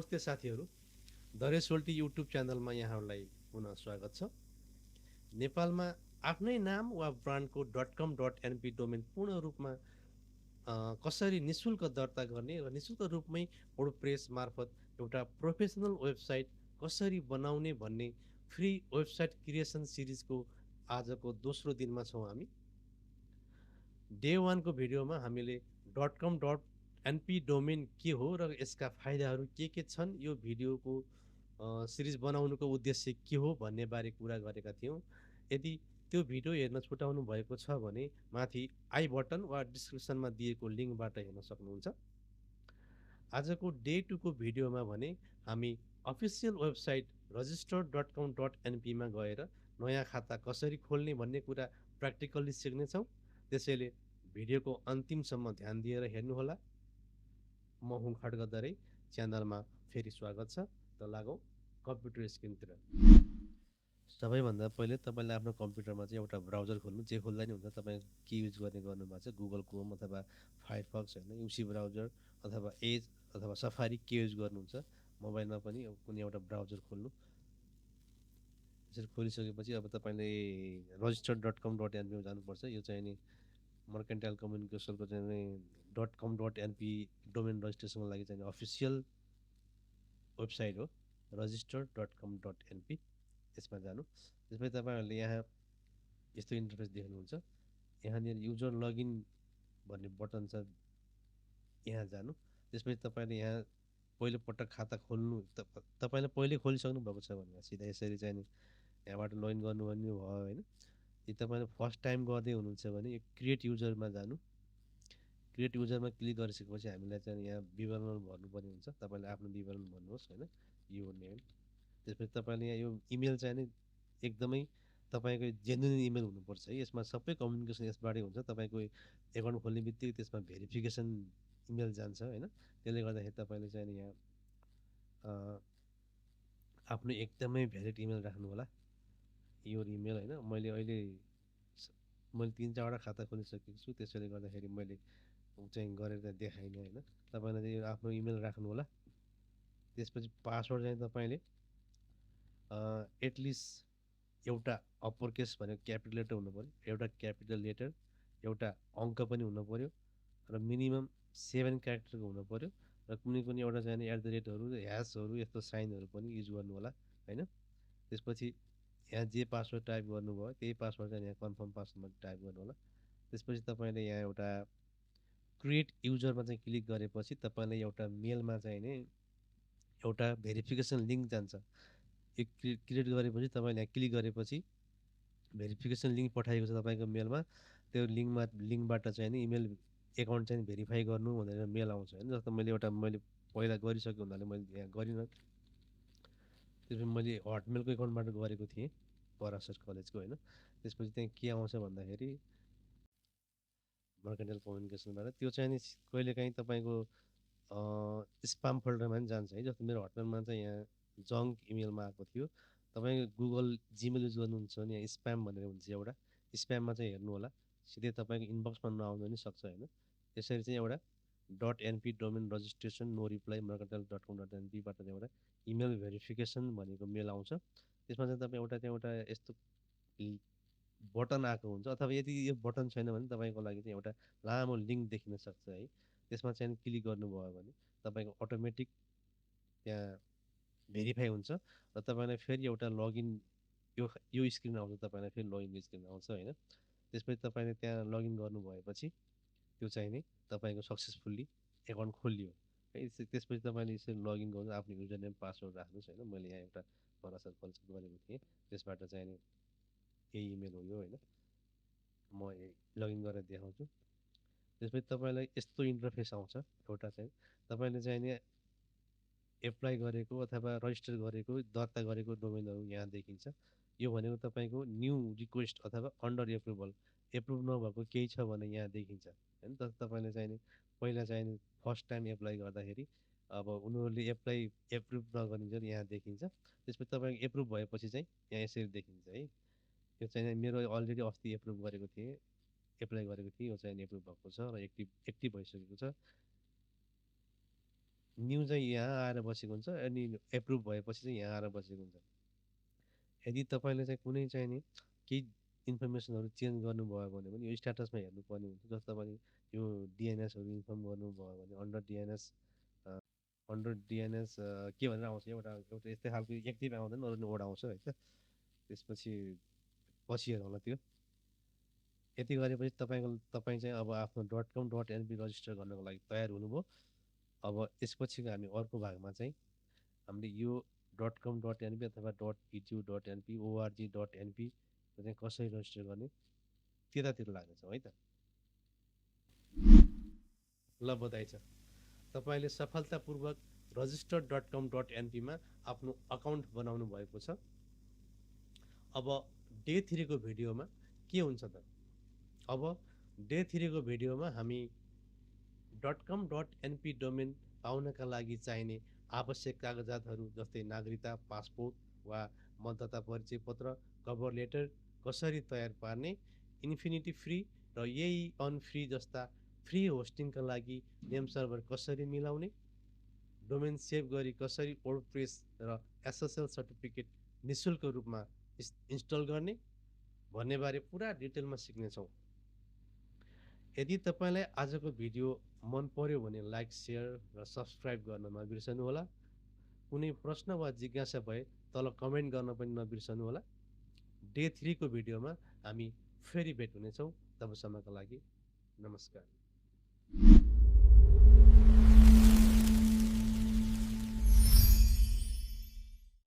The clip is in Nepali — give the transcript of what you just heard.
नमस्ते साथीहरू, दरेश सोल्टी युट्युब च्यानलमा यहाँहरूलाई पुनः स्वागत छ। नेपालमा आफ्नै नाम वा ब्रान्डको .com.np डोमेन पूर्ण रूपमा कसरी निशुल्क दर्ता गर्ने र निशुल्क रूपमै वर्डप्रेस मार्फत एउटा प्रोफेसनल वेबसाइट कसरी बनाउने भन्ने फ्री वेबसाइट क्रिएसन सिरिजको आजको दोस्रो दिनमा छौँ हामी। डे 1 को भिडियोमा हामीले .com.np डोमेन के हो र यसका फाइदाहरू के छन्, यो भिडियोको सिरिज बनाउनुको उद्देश्य के हो भन्ने बारे कुरा गरेका थियौँ। यदि त्यो भिडियो हेर्न छुटाउनु भएको छ भने माथि आई बटन वा डिस्क्रिप्सनमा दिएको लिङ्कबाट हेर्न सक्नुहुन्छ। आजको डे 2 को भिडियोमा भने हामी अफिसियल वेबसाइट register.com.np मा गएर नयाँ खाता कसरी खोल्ने भन्ने कुरा प्र्याक्टिकल्ली सिक्नेछौँ। त्यसैले भिडियोको अन्तिमसम्म ध्यान दिएर हेर्नुहोला। म हुँ खड्गदरे, च्यानलमा फेरि स्वागत छ। त लागौँ कम्प्युटर स्क्रिनतिर। सबैभन्दा पहिले तपाईँले आफ्नो कम्प्युटरमा चाहिँ एउटा ब्राउजर खोल्नु। जे खोल्दा नि हुन्छ, तपाईँ के युज गर्ने गर्नुभएको छ, गुगल क्रोम अथवा फायरफक्स होइन, युसी ब्राउजर अथवा एज अथवा सफारी के युज गर्नुहुन्छ। मोबाइलमा पनि कुनै एउटा ब्राउजर खोल्नु। यसरी खोलिसकेपछि अब तपाईँले register.com.np जानुपर्छ। यो चाहिँ नि मर्केन्टाइल कम्युनिकेसनको चाहिँ .com.np डोमेन रजिस्ट्रेसनको लागि चाहिँ अफिसियल वेबसाइट हो, register.com.np। यसमा जानु। त्यसपछि तपाईँहरूले यहाँ यस्तो इन्टरफेस देख्नुहुन्छ। यहाँनिर युजर लगइन भन्ने बटन छ, यहाँ जानु। त्यसपछि तपाईँले यहाँ पहिलोपटक खाता खोल्नु, तपाईँले पहिले खोलिसक्नु भएको छ भने सिधा यसरी चाहिँ नि यहाँबाट लगइन गर्नुभयो भने भयो होइन। यदि तपाईँले फर्स्ट टाइम गर्दै हुनुहुन्छ भने यो क्रिएट युजरमा जानु। क्रिएट युजरमा क्लिक गरिसकेपछि हामीलाई चाहिँ यहाँ विवरण भर्नुपर्ने हुन्छ। तपाईँले आफ्नो विवरण भन्नुहोस् होइन, यो नेम। त्यसपछि तपाईँले यहाँ यो इमेल चाहिँ नि एकदमै तपाईँको जेन्युन इमेल हुनुपर्छ है। यसमा सबै कम्युनिकेसन यसबाटै हुन्छ। तपाईँको एकाउन्ट खोल्ने बित्तिकै त्यसमा भेरिफिकेसन इमेल जान्छ होइन। त्यसले गर्दाखेरि तपाईँले चाहिँ यहाँ आफ्नो एकदमै भ्यालिड इमेल राख्नु होला, यो इमेल होइन। मैले अहिले 3-4वटा खाता खोलिसकेको छु, त्यसैले गर्दाखेरि मैले चाहिँ गरेर देखाइनँ होइन। तपाईँले चाहिँ आफ्नो इमेल राख्नु होला। त्यसपछि पासवर्ड चाहिँ तपाईँले एटलिस्ट एउटा अप्पर केस भनेको क्यापिटल लेटर हुनु पऱ्यो, एउटा क्यापिटल लेटर, एउटा अङ्क पनि हुनु पऱ्यो र मिनिमम 7 क्यारेक्टरको हुनु पऱ्यो र कुनै पनि एउटा चाहिँ @ ह्यासहरू यस्तो साइनहरू पनि युज गर्नु होला होइन। त्यसपछि यहाँ जे पासवर्ड टाइप गर्नुभयो त्यही पासवर्ड चाहिँ यहाँ कन्फर्म पासवर्डमा टाइप गर्नु होला। त्यसपछि तपाईँले यहाँ एउटा क्रिएट युजरमा चाहिँ क्लिक गरेपछि तपाईँले एउटा मेलमा चाहिँ नि एउटा भेरिफिकेसन लिङ्क जान्छ। यो क्रिएट गरेपछि तपाईँले यहाँ क्लिक गरेपछि भेरिफिकेसन लिङ्क पठाएको छ तपाईँको मेलमा। त्यो लिङ्कबाट चाहिँ नि इमेल एकाउन्ट चाहिँ भेरिफाई गर्नु भनेर मेल आउँछ होइन। जस्तो मैले पहिला गरिसक्यो हुनाले मैले यहाँ गरिनँ। त्यसपछि मैले हटमेलको एकाउन्टबाट गरेको थिएँ, पराशर कलेजको होइन। त्यसपछि त्यहाँ के आउँछ भन्दाखेरि मर्केन्टाइल कम्युनिकेसनबाट त्यो चाहिँ नि कहिलेकाहीँ तपाईँको स्पाम फोल्डरमा पनि जान्छ है। जस्तो मेरो हटमेलमा चाहिँ यहाँ जङ्क इमेलमा आएको थियो। तपाईँ गुगल जिमेल युज गर्नुहुन्छ भने यहाँ स्प्याम भनेर हुन्छ एउटा, स्प्याममा चाहिँ हेर्नु होला। सिधै तपाईँको इनबक्समा नआउनु पनि सक्छ होइन। त्यसरी चाहिँ एउटा .np domain registration no reply mercantile.com.np बाट चाहिँ एउटा इमेल भेरिफिकेसन भनेको मेल आउँछ। त्यसमा चाहिँ तपाईँ एउटा यस्तो बटन आएको हुन्छ, अथवा यदि यो बटन छैन भने तपाईँको लागि चाहिँ एउटा लामो लिङ्क देखिन सक्छ है। त्यसमा चाहिँ क्लिक गर्नुभयो भने तपाईँको अटोमेटिक त्यहाँ भेरिफाई हुन्छ र तपाईँलाई फेरि एउटा लगइन यो स्क्रिन आउँछ, तपाईँलाई फेरि लगइन स्क्रिन आउँछ होइन। त्यसपछि तपाईँले त्यहाँ लगइन गर्नुभएपछि त्यो चाहिँ नि तपाईँको सक्सेसफुल्ली एकाउन्ट खोलियो है। त्यसपछि तपाईँले यसरी लगइन गर्नु, आफ्नो युजर नेम पासवर्ड राख्नुहोस् होइन। मैले यहाँ एउटा पराशर कलेज गरेको थिएँ, त्यसबाट चाहिँ नि यही इमेल हो यो होइन। म लगइन गरेर देखाउँछु। त्यसपछि तपाईँलाई यस्तो इन्टरफेस आउँछ। एउटा चाहिँ तपाईँले चाहिँ नि एप्लाई गरेको अथवा रजिस्टर गरेको दर्ता गरेको डोमेनहरू यहाँ देखिन्छ। यो भनेको तपाईँको न्यू रिक्वेस्ट अथवा अन्डर एप्रुभ नभएको केही छ भने यहाँ देखिन्छ होइन। तपाईँले चाहिँ नि पहिला चाहिँ नि फर्स्ट टाइम एप्लाई गर्दाखेरि अब उनीहरूले एप्रुभ नगरिन्छ यहाँ देखिन्छ। त्यसपछि तपाईँको एप्रुभ भएपछि चाहिँ यहाँ यसरी देखिन्छ है। यो चाहिँ मेरो अलरेडी अस्ति एप्रुभ गरेको थिएँ, एप्लाई गरेको थिएँ। यो चाहिँ एप्रुभ भएको छ र एक्टिभ भइसकेको छ। न्यू चाहिँ यहाँ आएर बसेको हुन्छ अनि एप्रुभ भएपछि चाहिँ यहाँ आएर बसेको हुन्छ। यदि तपाईँले चाहिँ कुनै चाहिँ नि केही इन्फर्मेसनहरू चेन्ज गर्नुभयो भने पनि यो स्ट्याटसमा हेर्नुपर्ने हुन्छ। जस्तो तपाईँले यो डिएनएसहरू इन्फर्म गर्नुभयो भने अन्डर डिएनएस के भनेर आउँछ एउटा एउटा यस्तै खालको एक्टिभ आउँदैन अरू ओड आउँछ है त। त्यसपछि पछि हेरौँला होला त्यो। यति गरेपछि तपाईँ चाहिँ अब आफ्नो .com.np रजिस्टर गर्नको लागि तयार हुनुभयो। अब यसपछिको हामी अर्को भागमा चाहिँ हामीले यो .com.np अथवा .edu.np org.np चाहिँ कसरी रजिस्टर गर्ने त्यतातिर लाग्नेछौँ है त। ल बधाई छ, तपाईँले सफलतापूर्वक रजिस्टर .com.np मा आफ्नो अकाउन्ट बनाउनु भएको छ। अब डे 3 को भिडियोमा के हुन्छ त? अब डे 3 को भिडियोमा हामी .com.np डोमेन पाउनका लागि चाहिने आवश्यक कागजातहरू जस्तै नागरिकता, पासपोर्ट वा मतदाता परिचय पत्र, कभर लेटर कसरी तयार पार्ने, इन्फिनिटी फ्री र यही अनफ्री जस्ता फ्री होस्टिङका लागि नेम सर्भर कसरी मिलाउने, डोमेन सेभ गरी कसरी वर्डप्रेस र एसएसएल सर्टिफिकेट निशुल्क रूपमा इन्स्टल गर्ने भन्ने बारे पुरा डिटेलमा सिक्नेछौँ। यदि तपाईँलाई आजको भिडियो मन पर्यो भने लाइक, सेयर र सब्सक्राइब गर्न नबिर्सनुहोला। कुनै प्रश्न वा जिज्ञासा भए तल कमेन्ट गर्न पनि नबिर्सनुहोला। डे 3 को भिडियोमा हामी फेरि भेट हुनेछौँ। तबसम्मका लागि नमस्कार।